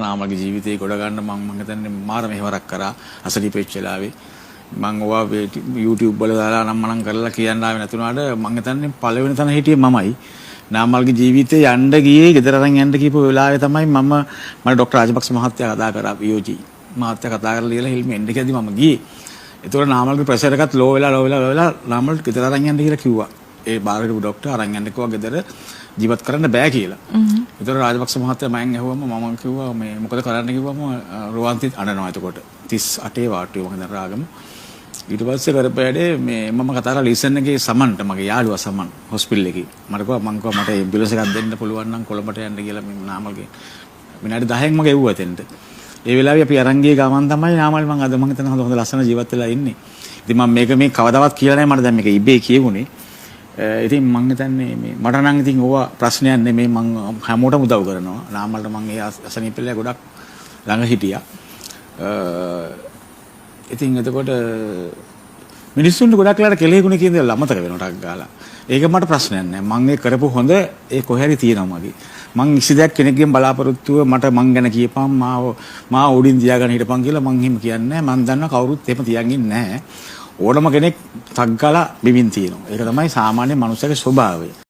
නාමල්ගේ ජීවිතේ ගොඩ ගන්න මම හිතන්නේ මාර මෙහෙවරක් කරා අසනීප වෙච්ච වෙලාවේ. මම ඔවා YouTube වල දාලා නම් මනම් කරලා කියන්න ආවේ නැතුණාට මම හිතන්නේ පළවෙනි තැන හිටියේ මමයි. නාමල්ගේ ජීවිතේ යන්න ගියේ ගෙදර අරන් යන්න කියපු වෙලාවේ තමයි මම ડોક્ટર රාජපක්ෂ මහත්තයා කතා කරා POG මහත්තයා කතා කරලා ලියලා හිල්ම එන්න කියද්දි මම ගියේ. ඒතකොට නාමල්ගේ ප්‍රෙෂර් එකත් ලෝ වෙලා නාමල් ගෙදර අරන් යන්න කියලා කිව්වා. ඒ බාහිර ડોක්ටර් අරන් යන්න කිව්වා ගෙදර ජීවත් කරන්න බෑ කියලා. ඒතකොට රාජපක්ෂ මහත්තයා මම ඇහුවම මම කිව්වා මේ මොකද කරන්න කිව්වම රුවන්ති අඬනවා එතකොට 38 වාට්ටුවේ මම දැන් රාගම ඊට පස්සේ කරපෑඩේ මේ මම කතා කරලා ලීසන් එකේ සමන්ට මගේ යාළුවා සමන් හොස්පිටල් එකේ මට කිව්වා මට ඇම්බියුලන්ස් එකක් දෙන්න පුළුවන් නම් කොළඹට යන්න කියලා මම නාමල්ගේ විනාඩි 10ක් මම එව්වා එතෙන්ට. ඒ වෙලාවේ අපි අරන් ගිය ගමන් තමයි නාමල් මම අද මම හිතන හොඳ ලස්සන ජීවත් වෙලා ඉන්නේ. ඉතින් මම මේක කවදාවත් කියලා නැහැ මට දැන් මේක ඉබේ කියවුනේ. ඉතින් මම හිතන්නේ මේ මට නම් ඉතින් ඕවා ප්‍රශ්නයක් නෙමෙයි මම හැමෝටම උදව් කරනවා. නාමල්ට මම ඒ අසනීපෙල්ල ගොඩක් ළඟ හිටියා. ඉතින් එතකොට මිනිස්සුන්ට ගොඩක් වෙලාට කෙලෙහිගුණ කියන දේ අමතක වෙනවා ටක් ගාලා. ඒක මට ප්‍රශ්නයක් නෑ. මම ඒ කරපු හොඳ ඒ කොහේරි තියෙනවා මගේ. මං ඉසිදයක් කෙනෙක්ගෙන් බලාපොරොත්තුව මට මං ගැන කියපන් මාව උඩින් තියාගෙන හිටපන් කියලා මං එහෙම කියන්නේ නෑ. මං දන්නවා කවුරුත් එහෙම තියන් ඉන්නේ නෑ. ඕනම කෙනෙක් ටක් ගාලා බිමින් තියෙනවා. ඒක තමයි සාමාන්‍ය මනුස්සයෙකුගේ ස්වභාවය.